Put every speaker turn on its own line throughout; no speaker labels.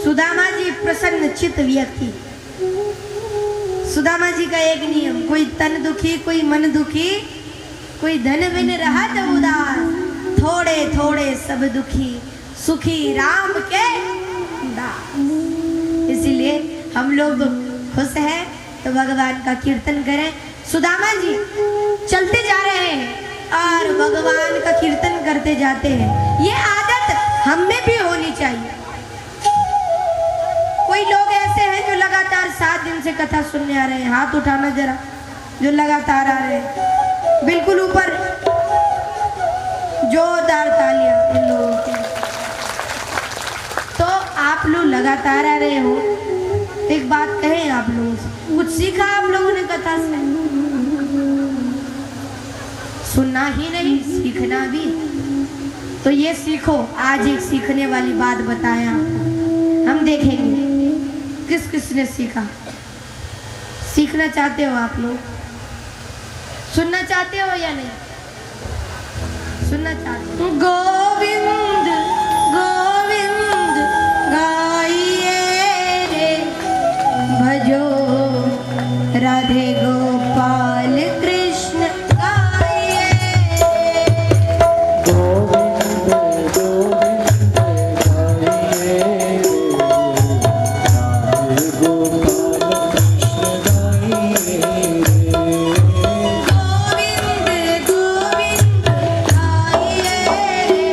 सुदामा जी प्रसन्न चित्त व्यक्ति। सुदामा जी का एक नियम, कोई तन दुखी कोई मन दुखी, कोई धन बिन रहा तो उदास, थोड़े थोड़े सब दुखी, सुखी राम के दास। इसीलिए हम लोग खुश हैं तो भगवान का कीर्तन करें। सुदामा जी चलते जा रहे हैं और भगवान का कीर्तन करते जाते हैं। ये आदत हम में भी होनी चाहिए। कोई लोग ऐसे हैं जो लगातार 7 दिन से कथा सुनने आ रहे हैं, हाथ उठाना जरा, जो लगातार आ रहे हैं, बिल्कुल ऊपर, जोरदार तालियां इन लोगों के। तो आप लोग लगातार आ रहे हो, एक बात कहें आप लोगों से, कुछ सीखा आप लोगों ने कथा से? सुनना ही नहीं, सीखना भी। तो ये सीखो, आज एक सीखने वाली बात बताया हम देखेंगे किस किस ने सीखा। सीखना चाहते हो आप लोग? सुनना चाहते हो या नहीं? सुनना चाहते हो? गोविंद गोविंद गाइए रे, भजो राधे गोपाल कृष्ण गाइए।
गोविंद गोविंद गाइए, राधे गोपाल कृष्ण गाइए।
गोविंद गोविंद गाइए रे,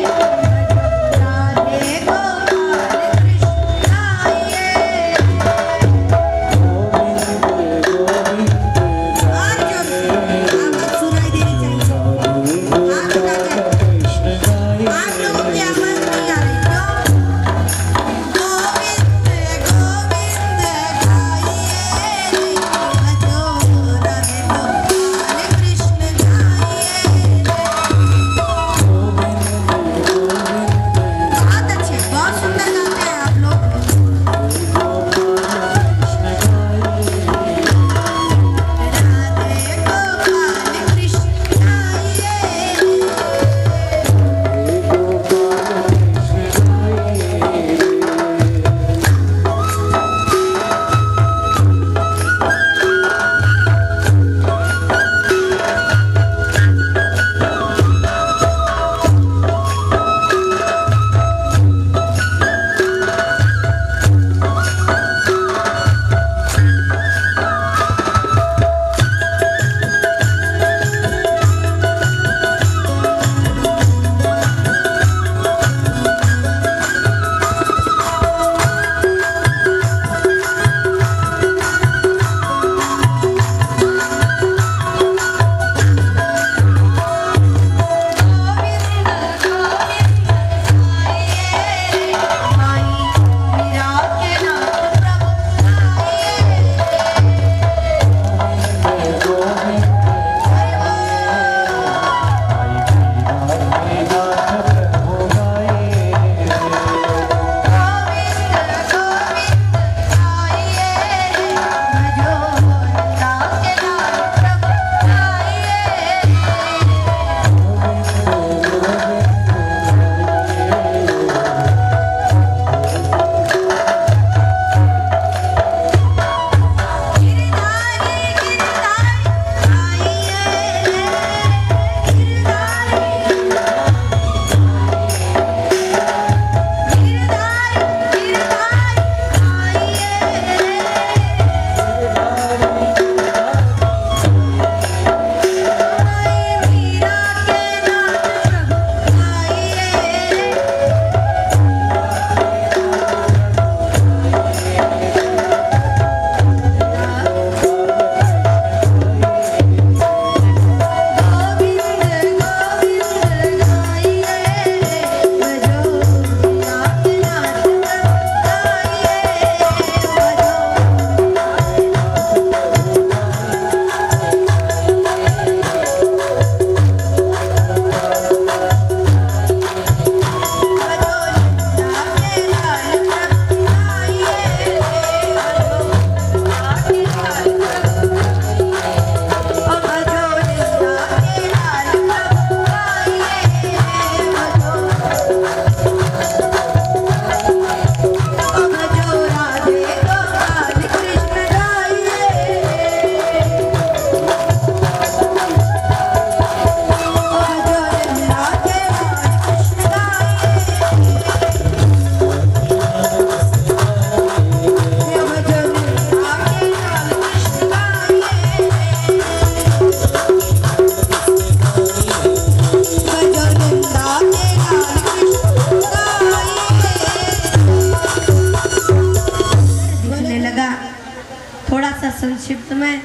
संक्षिप्त में,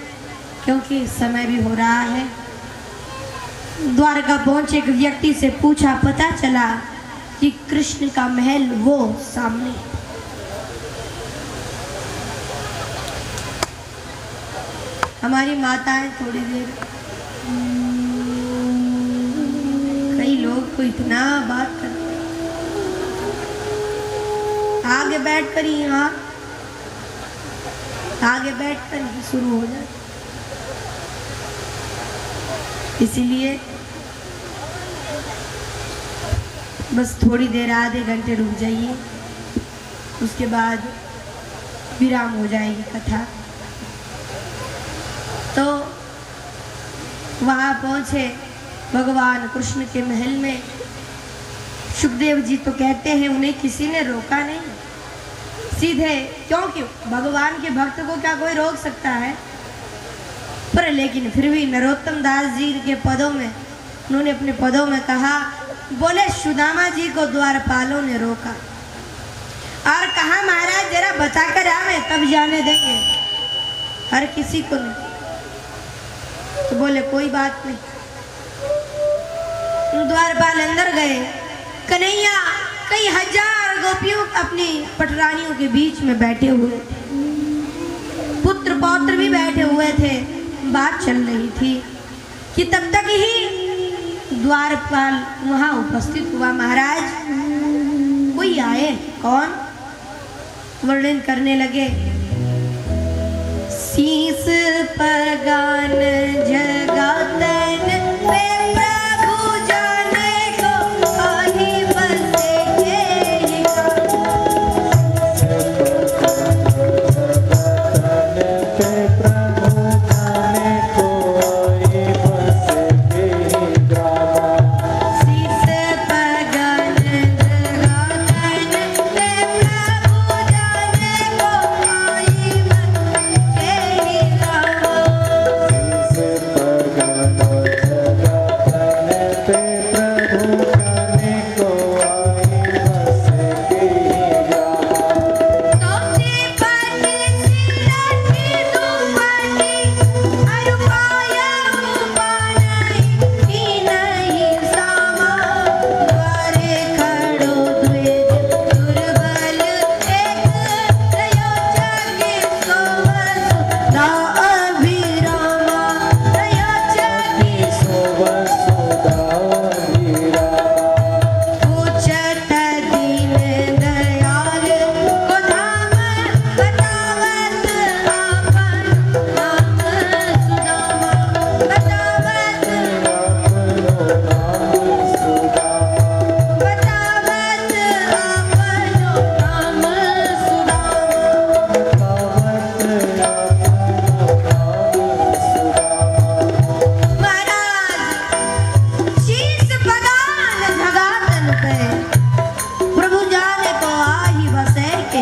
क्योंकि समय भी हो रहा है। द्वारका पहुंचे एक व्यक्ति से पूछा, पता चला कि कृष्ण का महल वो सामने। हमारी माताएं थोड़ी देर, कई लोग को इतना बात करते, आगे बैठकर ही, यहाँ आगे बैठकर ही शुरू हो जाए। इसीलिए बस थोड़ी देर, आधे घंटे रुक जाइए, उसके बाद विराम हो जाएगी कथा। तो वहाँ पहुँचे भगवान कृष्ण के महल में। सुखदेव जी तो कहते हैं उन्हें किसी ने रोका नहीं, सीधे, क्योंकि भगवान के भक्त को क्या कोई रोक सकता है। पर लेकिन फिर भी नरोत्तम दास जी के पदों में, उन्होंने अपने पदों में कहा, बोले सुदामा जी को द्वारपालों ने रोका और कहा महाराज जरा बचाकर आवे तब जाने देंगे, हर किसी को नहीं। तो बोले कोई बात नहीं। द्वारपाल अंदर गए। कन्हैया कई हजार गोपियों अपनी पटरानियों के बीच में बैठे हुए थे, पुत्र पौत्र भी बैठे हुए थे। बात चल रही थी कि तब तक ही द्वारपाल वहां उपस्थित हुआ। महाराज कोई आए, कौन? वर्णन करने लगे। शीस पगान जगातन पे प्रभु जाने को आही बसे के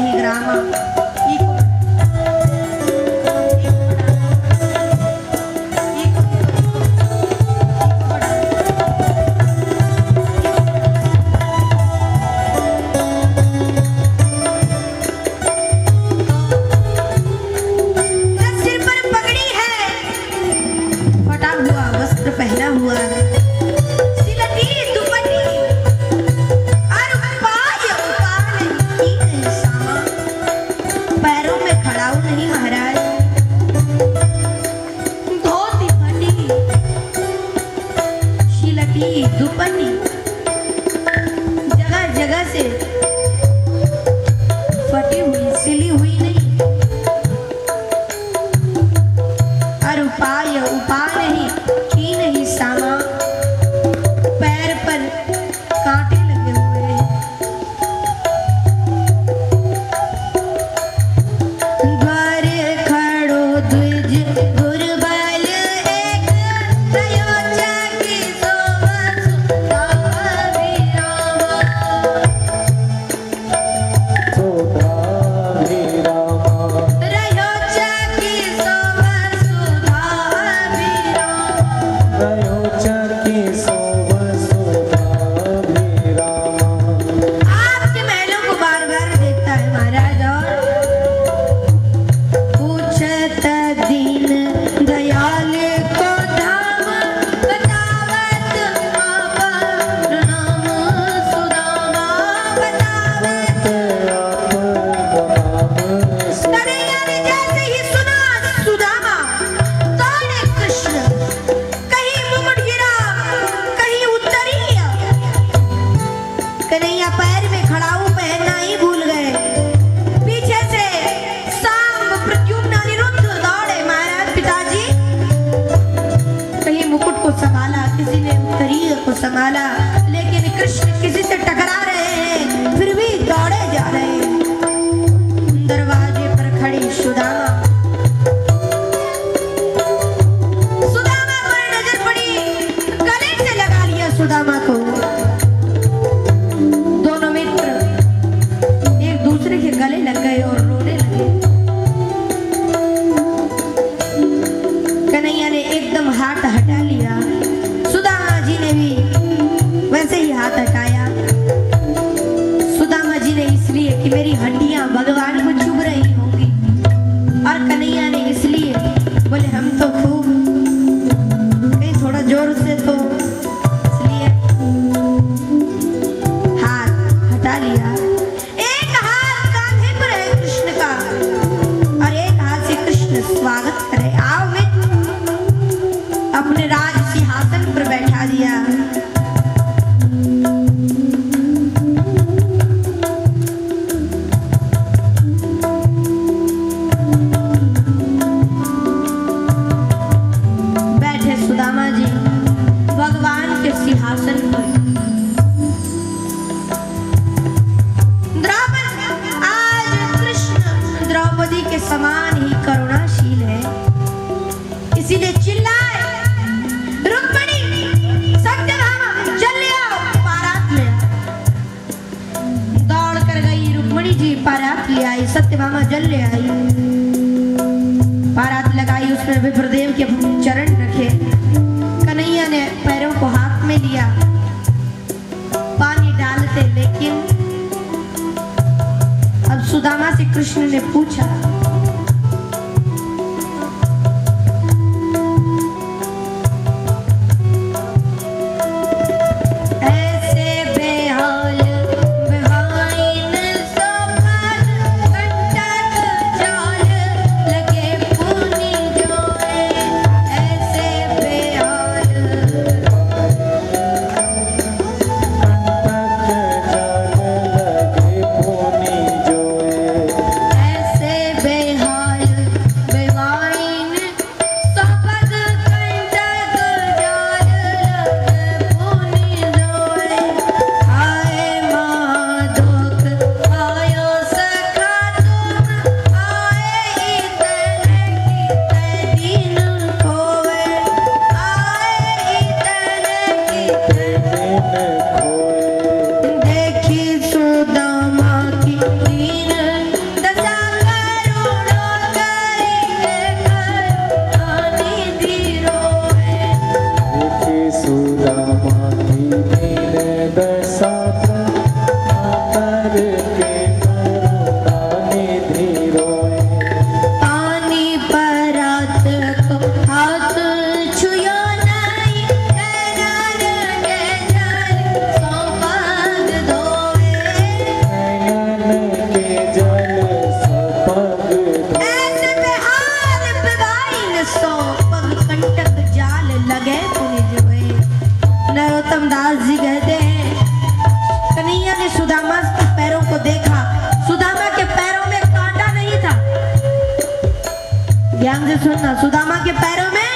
संभाला, लेकिन कृष्ण किसी से टकरा रहे हैं, फिर भी दौड़े जा रहे हैं। दरवाजे पर खड़ी सुदामा, सुदामा पर नजर पड़ी, गले से लगा लिया सुदामा को। दोनों मित्र एक दूसरे के गले लग गए और रोने लगे। कन्हैया ने एकदम हाथ हटा लिया, सुदामा जी ने भी वैसे ही हाथ हटाया। सुदामा जी ने इसलिए कि मेरी हड्डियां भगवान को चुभ रही होंगी, और कन्हैया ने इसलिए बोले हम तो खूब कहीं थोड़ा जोर से, तो इसलिए हाथ हटा लिया। एक हाथ कांधे पर है कृष्ण का और एक हाथ से कृष्ण स्वागत करे, आओ मित्र, अपने राज सिंहासन पर बैठा दिया। बैठे सुदामा जी भगवान के सिंहासन पर। आज कृष्ण द्रौपदी के समान ही करुणाशील है, इसीलिए चिल्लाए, रुक्मिणी, सत्यभामा, जल्दी आओ, बारात ले आओ। दौड़ कर गई रुक्मिणी जी, बारात ले आई, सत्यभामा जल ले आई, बारात लगाई, उसमें विप्रदेव के चरण रखे। कन्हैया ने पैरों को हाथ में लिया, पानी डालते, लेकिन अब सुदामा से कृष्ण ने पूछा, ध्यान से सुनना, सुदामा के पैरों में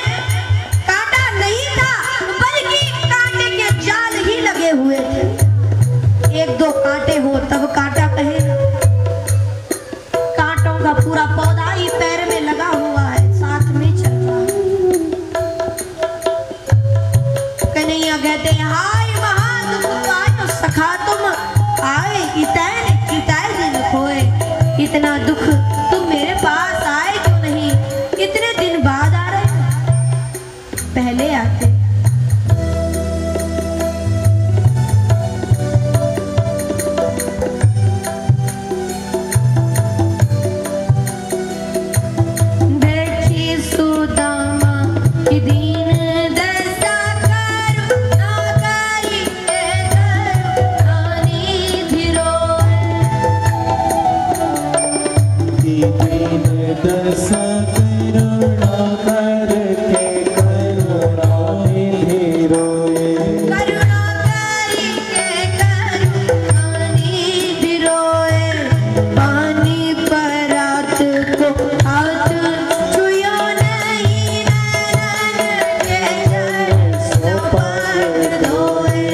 कांटा नहीं था, बल्कि कांटे के जाल ही लगे हुए थे। एक दो कांटे हो तब कांटा कहेगा, कांटों का पूरा पौधा ही पैर में लगा हुआ है, साथ में चल रहा है। कन्हैया कहते हैं, हाय महादुख आयो सखा तुम आए, इताए दिन खोए, इतना दुख तुम मेरे पास आए क्यों नहीं, कितने दिन बाद आ रहे, पहले आते। देखी सुदामा की दीन दशा, करुणाकारी के करुणानिधि रोए।
दीन दशा करुणा करके करुणानिधि रोए।
करुणाकारी के करुणानिधि रोए। पानी पर रात को हाथ छुयो नहीं, नैनन के जल सो पर धोए।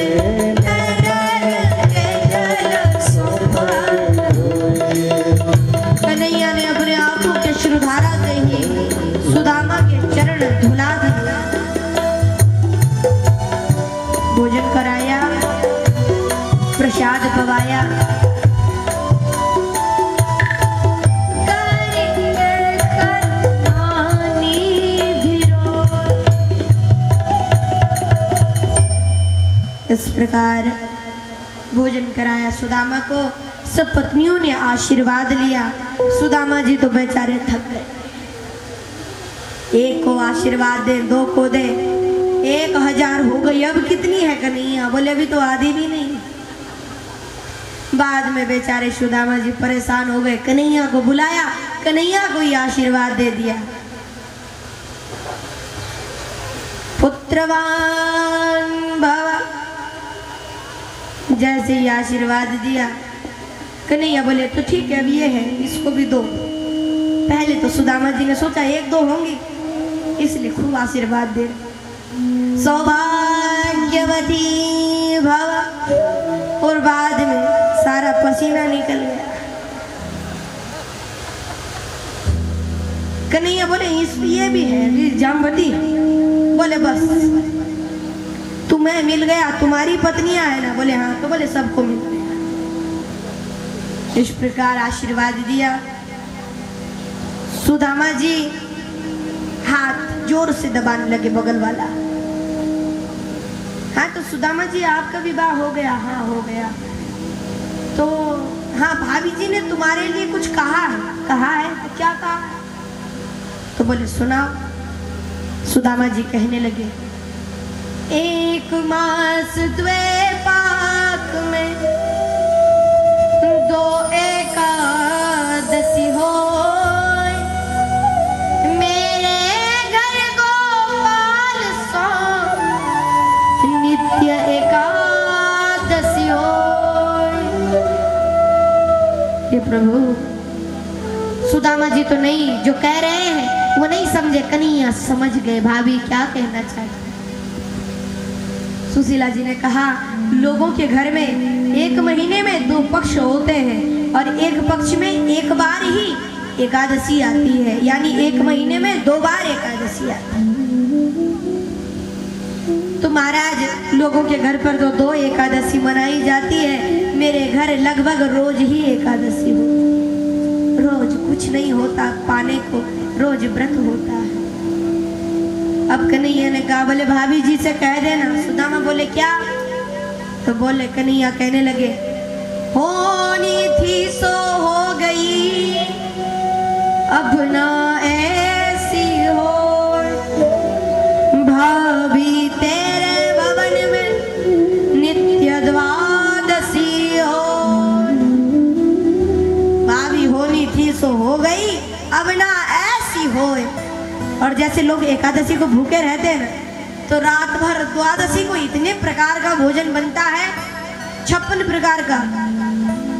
कन्हैया ने अपने आंखों के श्रुधारा से ही सुदामा के चरण धुला दिए, भोजन कराया, प्रसाद पवाया। इस प्रकार भोजन कराया सुदामा को। सब पत्नियों ने आशीर्वाद लिया। सुदामा जी तो बेचारे थक गए। एक को आशीर्वाद दे, दो को दे, 1000 हो गई, अब कितनी है कन्हैया? बोले अभी तो आधी भी नहीं। बाद में बेचारे सुदामा जी परेशान हो गए, कन्हैया को बुलाया, कन्हैया को ही आशीर्वाद दे दिया। पुत्रवान भव, जैसे ही आशीर्वाद दिया, कन्हैया बोले तो ठीक है, अब ये है, इसको भी दो। पहले तो सुदामा जी ने सोचा 1-2 होंगी, इसलिए खूब आशीर्वाद दे। सौभाग्यवती भव, और बाद में सारा पसीना निकल गया। कन्हैया बोले ये भी है जामवती। बोले बस तुम्हें मिल गया, तुम्हारी पत्नियां है ना? बोले हाँ। तो बोले सबको मिल गया। इस प्रकार आशीर्वाद दिया। सुदामा जी हाथ जोर से दबाने लगे बगल वाला। हाँ तो सुदामा जी आपका विवाह हो गया? हाँ हो गया। तो हाँ भाभी जी ने तुम्हारे लिए कुछ कहा है? कहा है। तो क्या कहा? तो बोले सुनाओ। सुदामा जी कहने लगे, 1 मास द्वैपाक में 2 एकादशी हो, मेरे घर गोपाल सो नित्य एकादशी हो। ये प्रभु, सुदामा जी तो नहीं, जो कह रहे हैं वो नहीं समझे। कन्हैया समझ गए भाभी क्या कहना चाहते। सुशीला जी ने कहा, लोगों के घर में 1 महीने में 2 पक्ष होते हैं और एक पक्ष में 1 बार ही एकादशी आती है, यानी 1 महीने में 2 बार एकादशी आती है। तो महाराज लोगों के घर पर तो 2 एकादशी मनाई जाती है, मेरे घर लगभग रोज ही एकादशी हो। रोज कुछ नहीं होता पाने को, रोज व्रत होता है। अब कन्हैया ने कहा, बोले भाभी जी से कह देना। सुदामा बोले क्या? तो बोले कन्हैया कहने लगे, होनी थी सो हो गई, अब ना ऐसी हो। भाभी तेरे भवन में नित्य द्वादशी हो। भाभी होनी थी सो हो गई, अब ना ऐसी हो। और जैसे लोग एकादशी को भूखे रहते हैं ना, तो रात भर द्वादशी को इतने प्रकार का भोजन बनता है, 56 प्रकार का।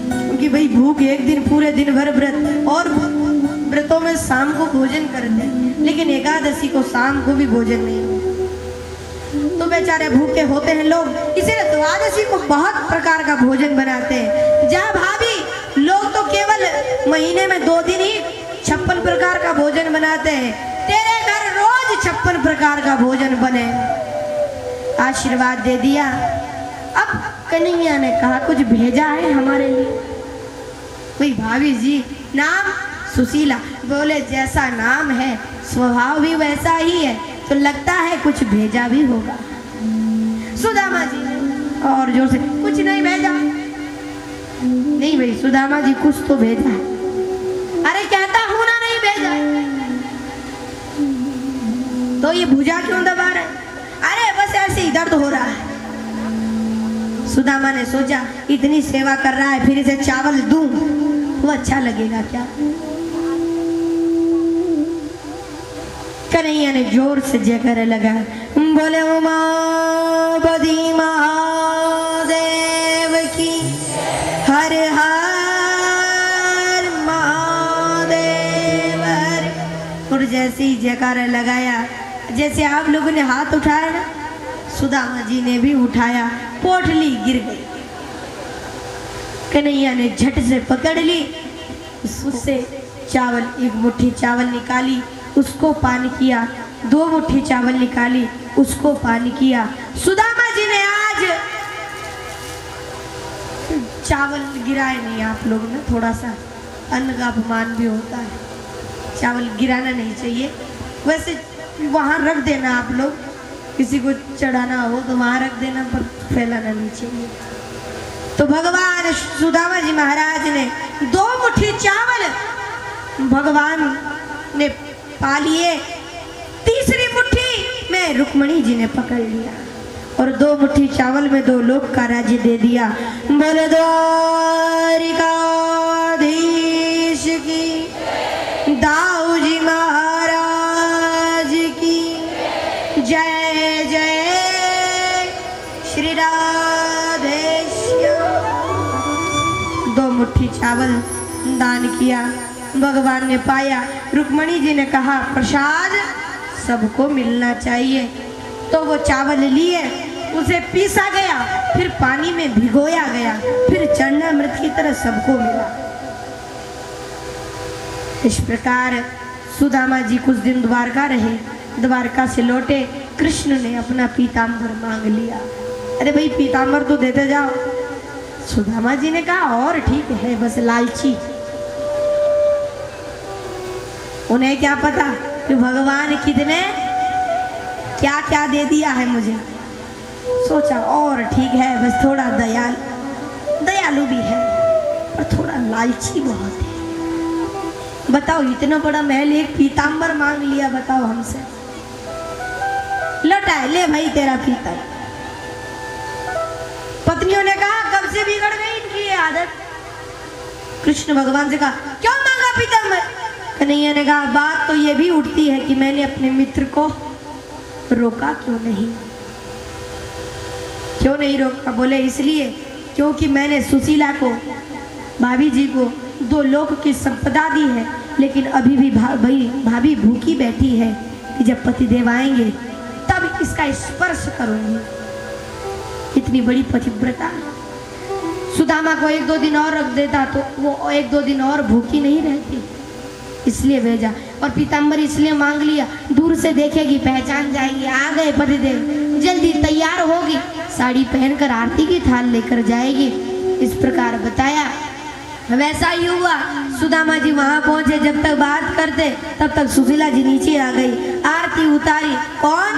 क्योंकि भाई भूख एक दिन पूरे दिन भर व्रत, और व्रतों में शाम को भोजन करते हैं, लेकिन एकादशी को शाम को भी भोजन नहीं। तो बेचारे भूखे होते हैं लोग, इसीलिए द्वादशी को बहुत प्रकार का भोजन बनाते हैं। जहाँ भाभी लोग तो केवल महीने में 2 दिन ही 56 प्रकार का भोजन बनाते हैं, तेरे घर रोज 56 प्रकार का भोजन बने। आशीर्वाद दे दिया। अब कन्हैया ने कहा, कुछ भेजा है हमारे लिए? वही भाभी जी, नाम सुशीला। बोले जैसा नाम है स्वभाव भी वैसा ही है, तो लगता है कुछ भेजा भी होगा। सुदामा जी ने और जोर से, कुछ नहीं भेजा। नहीं भाई सुदामा जी कुछ तो भेजा है। अरे कहता हूं ना नहीं भेजा। तो ये भुजा क्यों दबा रहे? अरे बस ऐसे ही दर्द हो रहा है। सुदामा ने सोचा इतनी सेवा कर रहा है, फिर इसे चावल दूं वो अच्छा लगेगा क्या? कन्हैया ने जोर से जयकारा लगा, बोले उमापति महादेव की, हर हर महादेव। और जैसे ही जयकारा लगाया, जैसे आप लोगों ने हाथ उठाया ना, सुदामा जी ने भी उठाया, पोटली गिर गई। कन्हैया ने झट से पकड़ ली उससे चावल, एक मुट्ठी चावल निकाली, उसको पान किया। 2 मुट्ठी चावल निकाली, उसको पान किया। सुदामा जी ने आज चावल गिराए नहीं। आप लोग ना थोड़ा सा अन्न का अपमान भी होता है, चावल गिराना नहीं चाहिए। वैसे वहाँ रख देना, आप लोग किसी को चढ़ाना हो तो वहाँ रख देना, पर फैलाना नहीं चाहिए। तो भगवान सुदामा जी महाराज ने 2 मुट्ठी चावल भगवान ने पा लिए। तीसरी मुट्ठी में रुक्मणी जी ने पकड़ लिया और 2 मुट्ठी चावल में 2 लोक का राज्य दे दिया। बोल द्वारिकाधीश की, दाऊ जी महाराज की जय जय। श्री राधे श्याम। 2 मुट्ठी चावल दान किया, भगवान ने पाया। रुक्मणी जी ने कहा प्रसाद सबको मिलना चाहिए, तो वो चावल लिए, उसे पीसा गया, फिर पानी में भिगोया गया, फिर चरणामृत की तरह सबको मिला। इस प्रकार सुदामा जी कुछ दिन द्वारका रहे। द्वारका से लौटे, कृष्ण ने अपना पीताम्बर मांग लिया। अरे भाई पीताम्बर तो देते जाओ। सुदामा जी ने कहा और ठीक है, बस लालची। उन्हें क्या पता कि भगवान कितने क्या क्या दे दिया है मुझे। सोचा और ठीक है, बस थोड़ा दयालु भी है, पर थोड़ा लालची बहुत है। बताओ इतना बड़ा महल, एक पीताम्बर मांग लिया, बताओ हमसे। लौटा ले भाई तेरा पीताम्बर। पत्नियों ने कहा कब से बिगड़ गई इनकी ये आदत। कृष्ण भगवान से कहा क्यों मांगा पीताम्बर? कन्हैया ने कहा बात तो ये भी उठती है कि मैंने अपने मित्र को रोका क्यों नहीं रोका? बोले इसलिए क्योंकि मैंने सुशीला को, भाभी जी को 2 लोक की संपदा दी है, लेकिन अभी भी भाभी भूखी बैठी है कि जब पतिदेव आएंगे तब इसका स्पर्श करूंगी। इतनी बड़ी पतिव्रता। सुदामा को 1-2 दिन और रख देता तो वो 1-2 दिन और भूखी नहीं रहती, इसलिए भेजा। और पीताम्बर इसलिए मांग लिया, दूर से देखेगी पहचान जाएगी, आ गए पतिदेव, जल्दी तैयार होगी, साड़ी पहनकर आरती की थाल लेकर जाएगी। इस प्रकार बताया। वैसा ही हुआ। सुदामा जी वहां पहुंचे, जब तक बात करते तब तक सुशीला जी नीचे आ गई, आरती उतारी। कौन?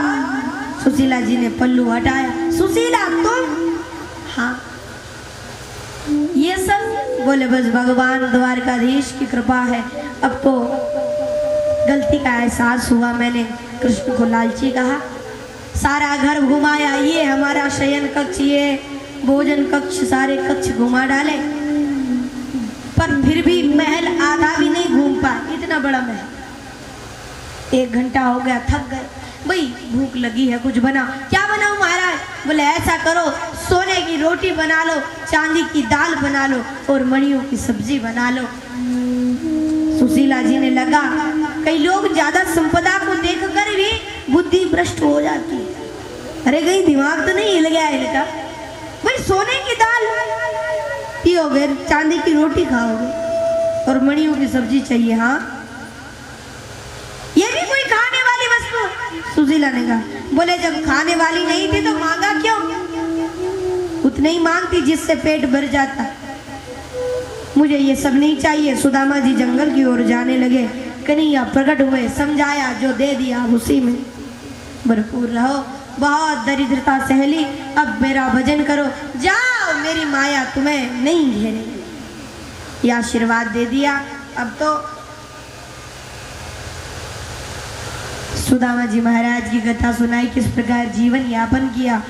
सुशीला जी ने पल्लू हटाया। सुशीला तुम? हाँ। ये सब? बोले बस भगवान द्वारकाधीश की कृपा है। अब तो गलती का एहसास हुआ, मैंने कृष्ण को लालची कहा, सारा घर घुमाया, ये हमारा शयन कक्ष, ये भोजन कक्ष, सारे कक्ष घुमा डाले, पर फिर भी महल आधा भी नहीं घूम पाए। इतना बड़ा महल। 1 घंटा हो गया, थक गए। भाई भूख लगी है, कुछ बनाओ। क्या बनाऊं महाराज? बोले ऐसा करो, सोने की रोटी बना लो, चांदी की दाल बना लो और मणियों की सब्जी बना लो। सुशीला जी ने लगा, कई लोग ज्यादा संपदा को देखकर भी बुद्धि भ्रष्ट हो जाती है। अरे कहीं दिमाग तो नहीं हिल गया इनका? भाई सोने की दाल पियोगे, चांदी की रोटी खाओगे और मणियों की सब्जी चाहिए। हाँ, ये भी कोई खाने वाली वस्तु? सुशीला ने कहा। बोले जब खाने वाली नहीं थी तो मांगा क्यों? उतने ही मांगती जिससे पेट भर जाता। मुझे ये सब नहीं चाहिए। सुदामा जी जंगल की ओर जाने लगे। कन्हैया प्रकट हुए, समझाया, जो दे दिया उसी में भरपूर रहो। बहुत दरिद्रता सहली, अब मेरा भजन करो, जाओ, मेरी माया तुम्हें नहीं घेरेगी। ये आशीर्वाद दे दिया। अब तो सुदामा जी महाराज की कथा सुनाई, किस प्रकार जीवन यापन किया।